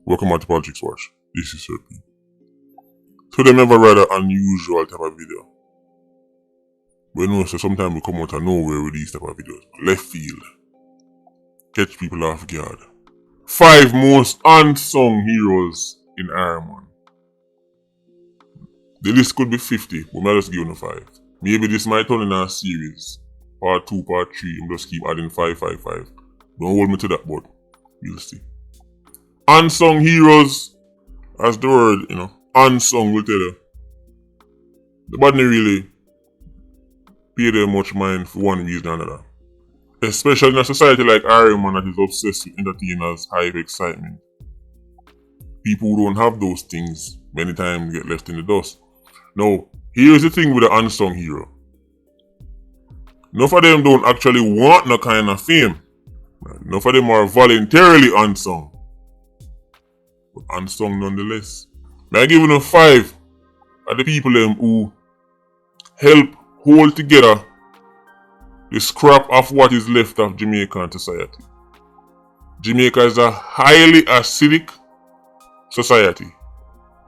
Welcome back to Politricks Watch. This is Serpy. So them have a rather unusual type of video. We know so sometimes we come out of nowhere with these type of videos. Left field. Catch people off guard. 5 most unsung heroes in Iron Man. The list could be 50, but I just give you 5. Maybe this might turn in a series. Part 2, part 3, I'm just keep adding 5. Don't hold me to that, but we'll see. Unsung heroes, as the word, unsung will tell you. The body really pay them much mind for one reason or another. Especially in a society like Iron Man that is obsessed with entertainers' hype excitement. People who don't have those things many times get left in the dust. Now, here's the thing with the unsung hero. Enough of them don't actually want no kind of fame. Enough of them are voluntarily unsung. But unsung nonetheless. I give you 5 of the people who help hold together the scrap of what is left of Jamaican society. Jamaica is a highly acidic society.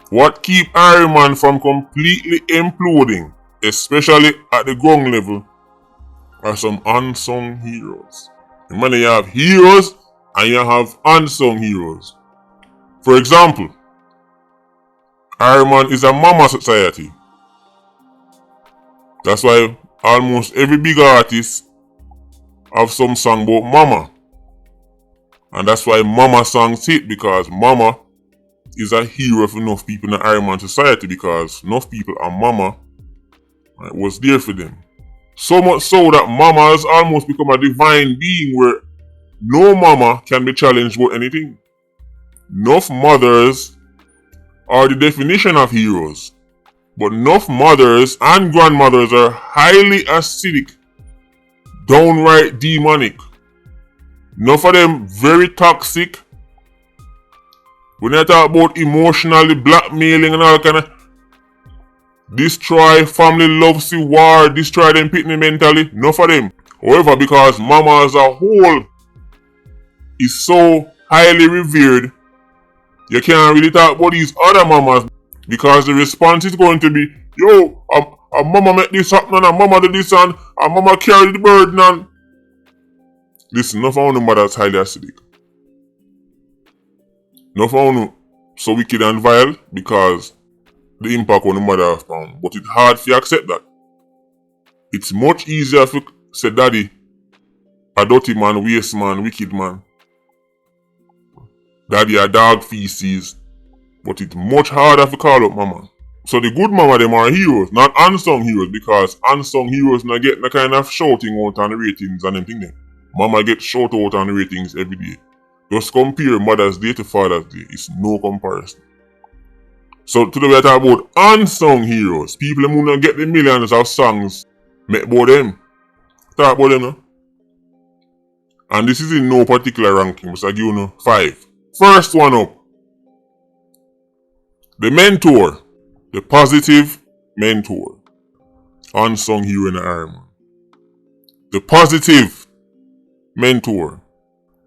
What keep Iron Man from completely imploding, especially at the ground level, are some unsung heroes. And you have heroes and you have unsung heroes. For example, Iron Man is a mama society. That's why almost every big artist have some song about mama. And that's why mama songs hit, because mama is a hero for enough people in the Iron Man society, because enough people and mama was there for them. So much so that mama has almost become a divine being where no mama can be challenged with anything. Enough mothers are the definition of heroes, but enough mothers and grandmothers are highly acidic, downright demonic. Enough of them very toxic. When I talk about emotionally blackmailing and all kind of destroy family love, see war, destroy them pitney mentally, enough of them. However, because mama as a whole is so highly revered, you can't really talk about these other mamas, because the response is going to be, yo, a mama make this happen and a mama do this and a mama carry the burden and... Listen, enough of them mothers highly acidic. Enough of them so wicked and vile because the impact on the mother have found. But it's hard for you to accept that. It's much easier to say daddy, a dirty man, waste man, wicked man. Daddy a dog feces. But it's much harder to call up mama. So the good mama them are heroes, not unsung heroes, because unsung heroes not get the kind of shouting out on the ratings and them thing there. Mama get shout out on the ratings every day. Just compare Mother's Day to Father's Day. It's no comparison. So today we talk about unsung heroes. People who don't get the millions of songs make about them. Talk about them now. And this is in no particular ranking, so I give you 5. First one up. The mentor. The positive mentor. Unsung hero in the Iron Man. The positive mentor.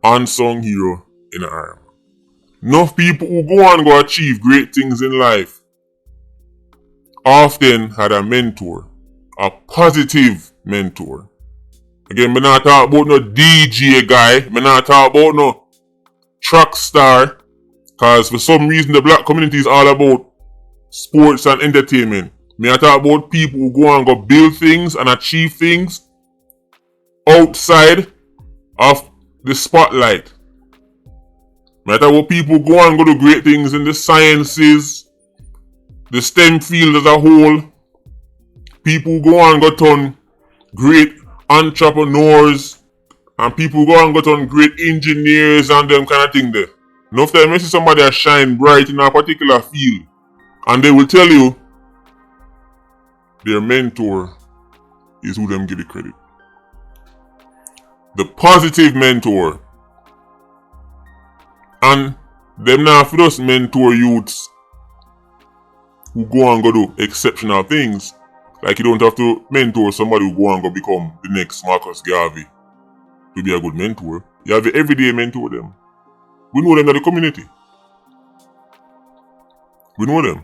Unsung hero in the Iron Man. Enough people who go on go achieve great things in life often had a mentor. A positive mentor. Again, me not talk about no DJ guy. Me not talk about no track star. Because for some reason the black community is all about sports and entertainment. Me talk about people who go and go build things and achieve things outside of the spotlight. Me talk about people who go and go do great things in the sciences, the STEM field as a whole. People who go and go turn great entrepreneurs, and people who go and go turn great engineers and them kind of thing there. Enough time you see somebody that shine bright in a particular field, and they will tell you their mentor is who them give the credit. The positive mentor. And them now for us mentor youths who go and go do exceptional things. Like you don't have to mentor somebody who go and go become the next Marcus Garvey to be a good mentor. You have the everyday mentor them. We know them in the community. We know them.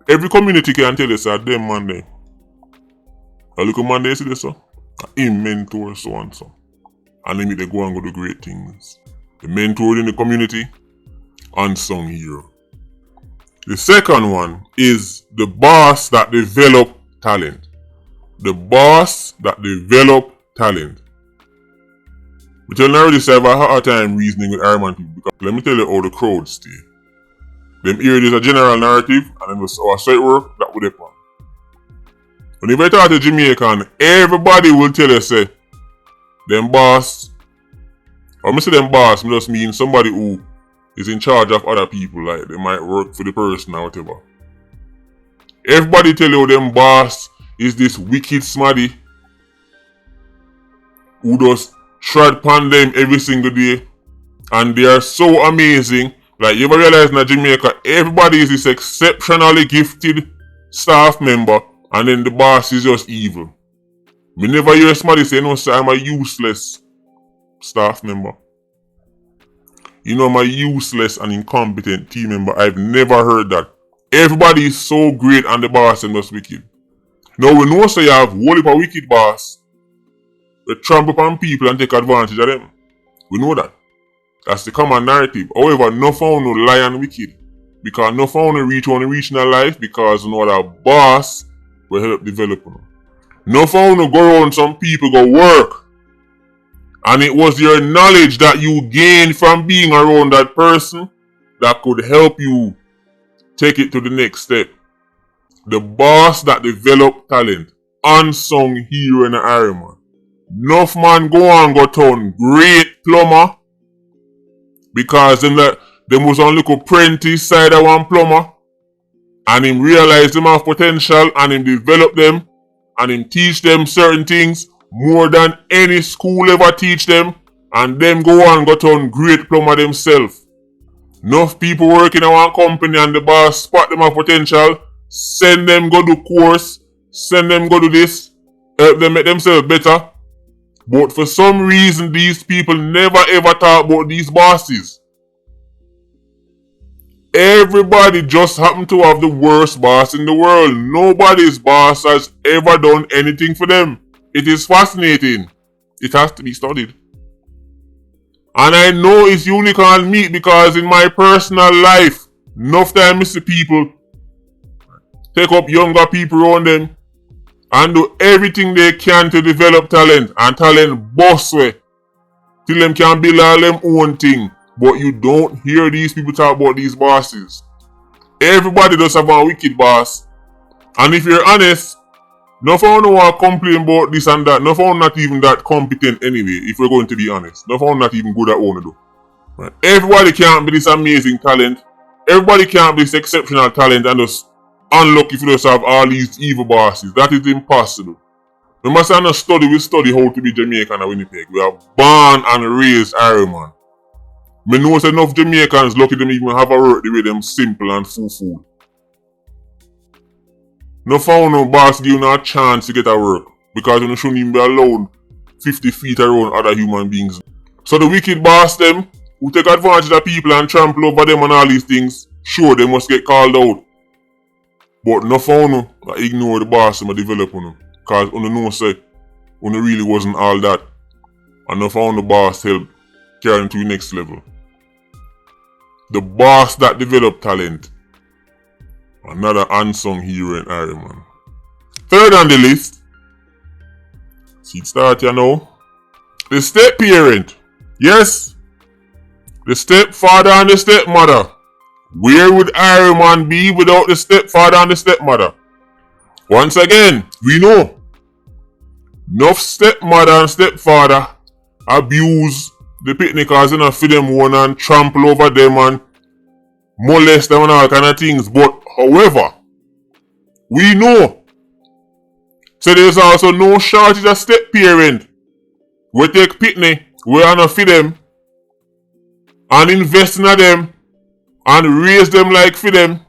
Every community can tell us that them man there. A little man there see this so. Him mentor so and so. And then they go and go do great things. The mentor in the community, unsung hero. The second one is the boss that develop talent. The boss that develop talent. We tell you already say I have a hard time reasoning with Iron Man people because let me tell you how the crowd stay. Them hear there's a general narrative and then there's our site work that would happen. When you talk to Jamaican, everybody will tell you say them boss, or I say them boss, I just mean somebody who is in charge of other people, like they might work for the person or whatever. Everybody tell you them boss is this wicked smaddy who does tread upon them every single day and they are so amazing. Like you ever realize in Jamaica, everybody is this exceptionally gifted staff member and then the boss is just evil. Me never hear somebody say no sir, I'm a useless staff member. You know, I'm a useless and incompetent team member. I've never heard that. Everybody is so great and the boss is just wicked. Now we know so you have whole heap of wicked boss. They trample upon people and take advantage of them. We know that. That's the common narrative. However, no found no lie and wicked. Because no found no reach on reach in their life because you know that boss will help develop them. No found no go around some people go work. And it was your knowledge that you gained from being around that person that could help you take it to the next step. The boss that developed talent. Unsung hero in the Iron Man. Enough man go on go turn great plumber. Because them was on little apprentice side of one plumber. And him realize them have potential and him develop them. And him teach them certain things more than any school ever teach them. And them go on go turn great plumber themselves. Enough people working in one company and the boss spot them have potential. Send them go do course. Send them go do this. Help them make themselves better. But for some reason, these people never ever talk about these bosses. Everybody just happen to have the worst boss in the world. Nobody's boss has ever done anything for them. It is fascinating. It has to be studied. And I know it's unique on me because in my personal life, enough time I see people take up younger people around them and do everything they can to develop talent and talent boss way till them can build all them own thing. But you don't hear these people talk about these bosses. Everybody does have a wicked boss. And if you're honest, no one will complain about this and that. No one not even that competent anyway, if we're going to be honest. No one not even good at what to do. Right? Everybody can't be this amazing talent. Everybody can't be this exceptional talent and just unlucky if you just have all these evil bosses. That is impossible. We must have study. We study how to be Jamaican and Winnipeg. We are born and raised Iron Man. Me know enough Jamaicans lucky them even have a work the way them simple and full. No found no boss give you no chance to get a work because you shouldn't even be allowed 50 feet around other human beings. So the wicked boss them who take advantage of people and trample over them and all these things, sure they must get called out. But no found no ignore the boss and develop on them. Because you know say you really wasn't all that. And no found the boss help carry them to the next level. The boss that developed talent. Another unsung hero in Iron Man. Third on the list. See it start here now. The step parent. Yes. The stepfather and the stepmother. Where would Iron Man be without the stepfather and the stepmother? Once again, we know. Enough stepmother and stepfather abuse the picnickers enough for them one and trample over them and molest them and all kind of things. But however, we know. So there's also no shortage of step parent. We take picnic, we honor for them and invest in them and raise them like for them.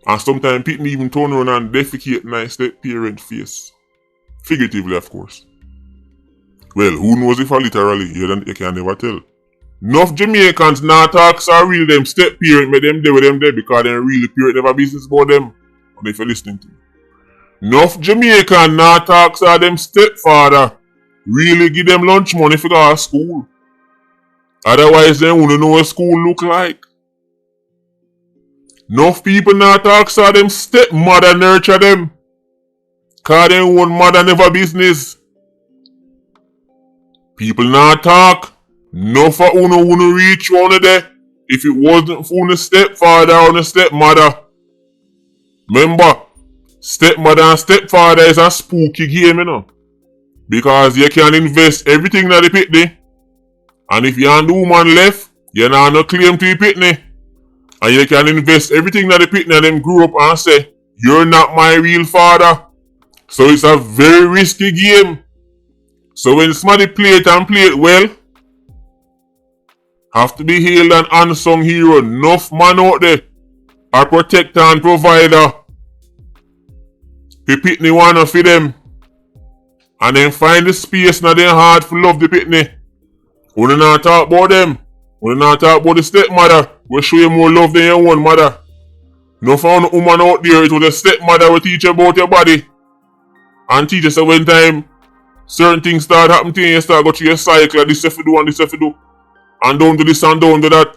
And sometimes people even turn around and defecate nice step parent face. Figuratively, of course. Well, who knows if I literally, you can never tell. Enough Jamaicans not talk so real them step parent make them there with them there because they really parent never business about them. Or if you're listening to me. Enough Jamaican not talk so them stepfather really give them lunch money for go to school. Otherwise they wouldn't know what school look like. Enough people not talk so them stepmother nurture them. Cause them own mother never business. People not talk. No for uno reach one of there if it wasn't for the stepfather or the stepmother. Remember, stepmother and stepfather is a spooky game, you know. Because you can invest everything in the pitney. And if you and the woman left, you not no claim to the pitney. And you can invest everything in the pitney and them grew up and say, you're not my real father. So it's a very risky game. So when somebody play it and play it well, have to be hailed an unsung hero. Enough man out there, a protector and provider. The pitney wanna for them. And then find the space in their heart for love the pitney. We not talk about them. We not talk about the stepmother. We show you more love than your own mother. No found a woman out there, it was a stepmother will teach you about your body. And teach you so when time certain things start happening to you, you start go through your cycle, this have to do and this have to do. And don't do this and don't do that.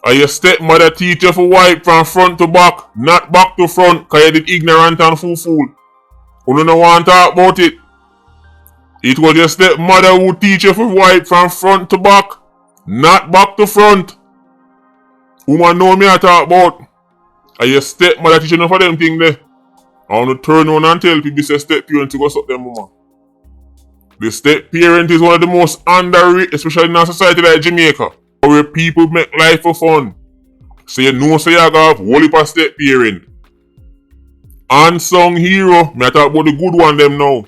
And your stepmother teach you for wipe from front to back, not back to front, cause you did ignorant and fool. You don't want to talk about it. It was your stepmother who teach you for wipe from front to back, not back to front. Woman know me I talk about. And your stepmother teach you for them thing there. I want to turn on and tell people say step parent to go suck them woman. The step parent is one of the most underrated, especially in a society like Jamaica, where people make life for fun. So you know so you have a whole heap of step parent. Unsung hero, me I talk about the good one them now.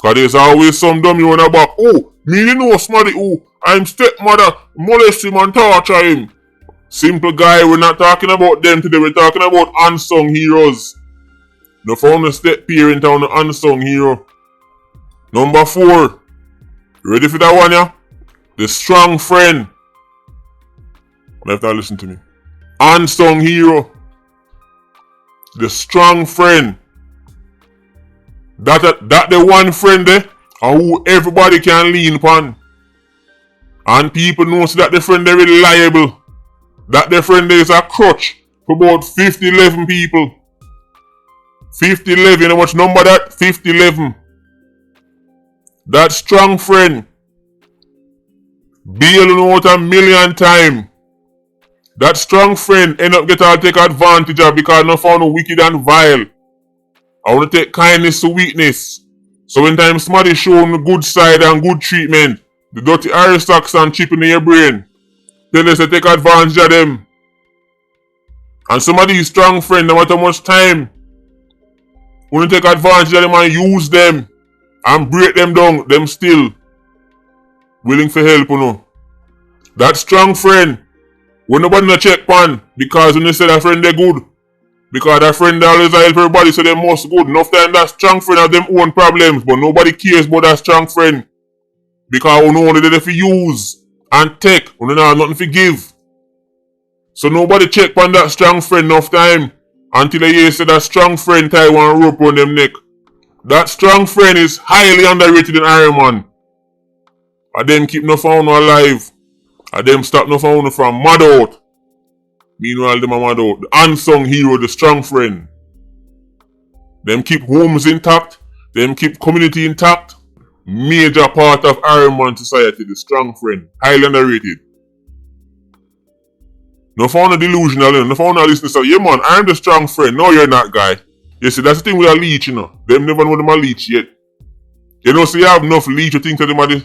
Cause there's always some dummy on the back. Oh, me you know somebody who I'm stepmother, molest him and torture him. Simple guy, we're not talking about them today, we're talking about unsung heroes. No found a step parent on the unsung hero. Number 4. Ready for that one, yeah? The strong friend. You have to listen to me. Unsung hero. The strong friend. That the one friend there, and who everybody can lean upon. And people know that the friend is reliable. That the friend is a crutch for about 50-11 people. 50-11, you know much number that? 50-11. That strong friend bailing out a million times. That strong friend end up getting to take advantage of because no found wicked and vile. I want to take kindness to weakness. So when time somebody show them the good side and good treatment, the dirty aristocrats and chip in your brain, tell us to take advantage of them. And some of these strong friends, no matter how much time, when you take advantage of them and use them and break them down, them still willing to help, you know. That strong friend, when nobody no check pan, because when you say that friend they good, because that friend they always help everybody, so they must good. Enough time that strong friend have them own problems, but nobody cares about that strong friend. Because we know only they for use and take, we don't have nothing to give. So nobody check pan that strong friend enough time until they hear say that strong friend tie one rope on them neck. That strong friend is highly underrated in Iron Man. And them keep no phone alive. And them stop no phone from mad out. Meanwhile, them are mad out. The unsung hero, the strong friend. Them keep homes intact. Them keep community intact. Major part of Iron Man society, the strong friend. Highly underrated. No found a delusional, no found a listener say, yeah man, I'm the strong friend. No, you're not, guy. You see, that's the thing with a leech, you know. Them never know them a leech yet. You know, so you have enough leech to think that them are the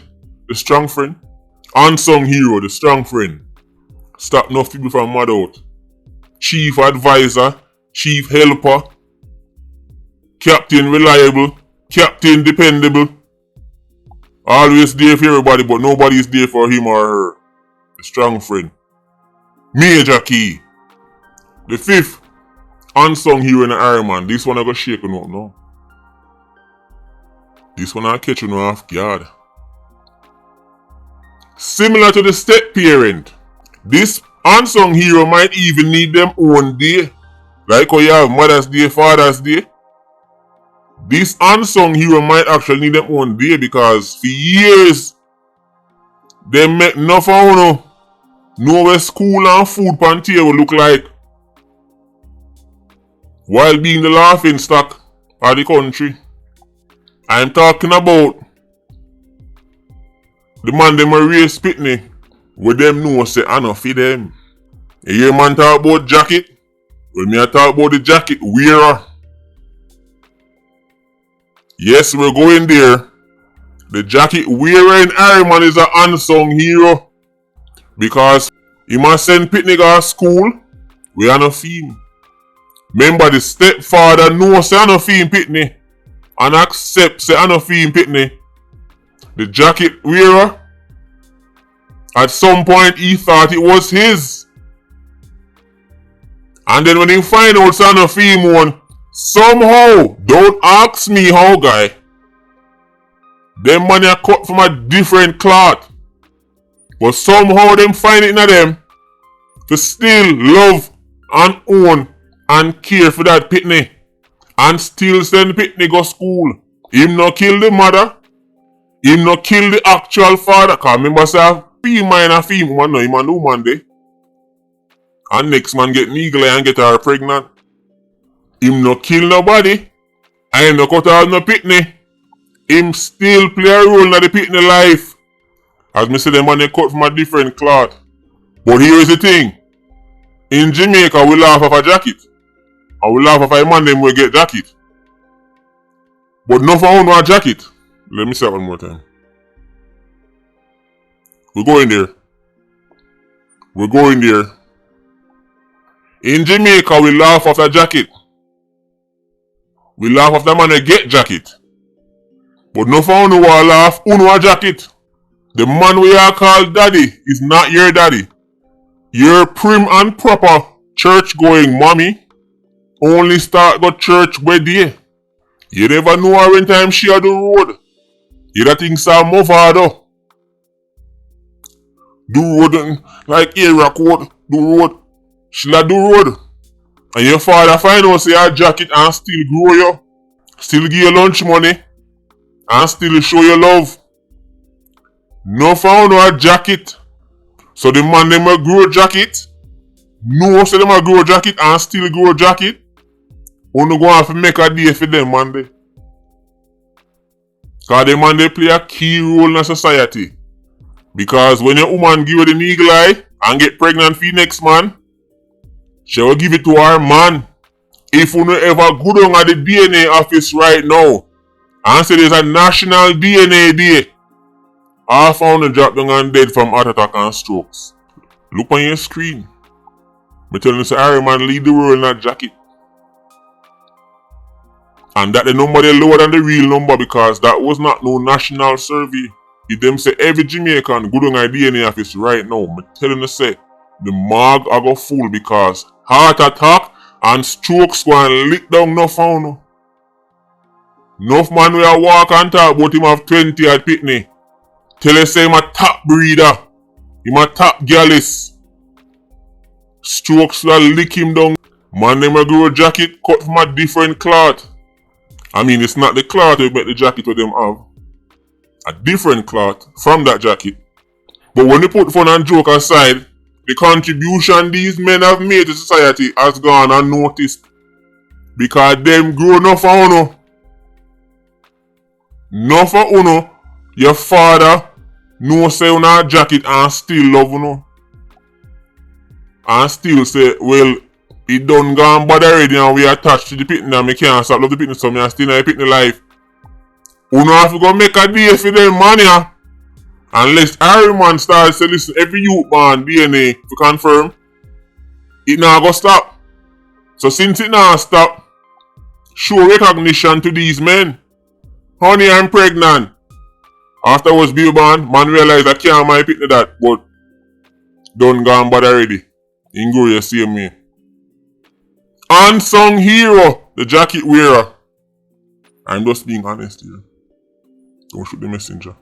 strong friend. Unsung hero, the strong friend. Stop enough people from mad out. Chief advisor, chief helper, captain reliable, captain dependable. Always there for everybody, but nobody is there for him or her. The strong friend. Major key. The 5th unsung hero in the Iron Man. This one I go shake you up now. This one I catch you off guard. Similar to the step parent, this unsung hero might even need them own day. Like how you have Mother's Day, Father's Day. This unsung hero might actually need them own day because for years, they make nothing of know where school and food pan table look like, while being the laughing stock of the country. I'm talking about the man them a raise pitney, where them know say I no for them. You hear man talk about jacket? Well, me I talk about the jacket wearer. Yes, we're going there. The jacket wearer in Ironman is an unsung hero. Because he must send pitney to school, we are no fee. Remember the stepfather knows say I no fee pitney and accept say I no fee pitney. The jacket wearer, at some point he thought it was his. And then when he find out say I no fee one, somehow, don't ask me how guy, them money are cut from a different cloth. But somehow them find it in them to still love and own and care for that pitney. And still send pitney go school. Him no kill the mother. Him no kill the actual father. Cause remember say P minor female man, no him a new man dey. And next man get eagle eye and get her pregnant. Him no kill nobody. And him no cut out no pitney. Him still play a role in the pitney life. As me say, them money cut from a different cloth. But here is the thing. In Jamaica, we laugh off a jacket. And we laugh off a man them will get jacket. But not for own a jacket. Let me say it one more time. We're going there. We're going there. In Jamaica, we laugh off a jacket. We laugh off the man that get jacket. But not for own a laugh, a jacket. The man we are called daddy is not your daddy. Your prim and proper church going mommy only start go church where day. You never know her when time she on the road. You da think sa mother though. Do road like area code, do road. She la do road. And your father find out say your jacket and still grow you. Still give you lunch money. And still show you love. No found a jacket. So the man them a grow jacket. No say them a grow jacket and still grow jacket. Only go have to make a day for them man they. Cause the man they play a key role in a society. Because when your woman give you the eagle eye and get pregnant for the next man, she will give it to her man. If you ever go down at the DNA office right now and say there's a national DNA day, I found a drop down and dead from heart attack and strokes. Look on your screen. Me tell you say Iron Man lead the world in that jacket. And that the number they lower than the real number because that was not no national survey. If them say every Jamaican go down at DNA office right now, me tell you say the mag I go full because heart attack and strokes go and lick down no found. Enough man will walk and talk about him have 20 at Pitney. Tell us say him a top breeder. Him a top gallus. Strokes will lick him down. Man them a grow jacket cut from a different cloth. I mean it's not the cloth that make the jacket what them have. A different cloth from that jacket. But when you put fun and joke aside, the contribution these men have made to society has gone unnoticed. Because them grow enough for uno. No for uno, your father no say on a jacket and still love uno. And still say, well, it done gone bad already and we attached to the pitney and me can't stop love the pitney so me still in the pitney life. Uno have to go make a day for them man ya. Unless every man starts to listen every youth man DNA to confirm, it now go stop. So since it now stop, show recognition to these men. Honey, I'm pregnant. Afterwards, be born, man realize I can't my pitney that, but done gone bad already. In go you see me. Unsung hero, the jacket wearer. I'm just being honest here. Don't shoot the messenger.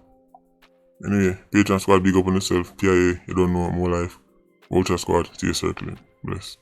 Anyway, Patreon squad, big up on yourself. PIA, you don't know more life. Vulture squad, stay circling. Bless.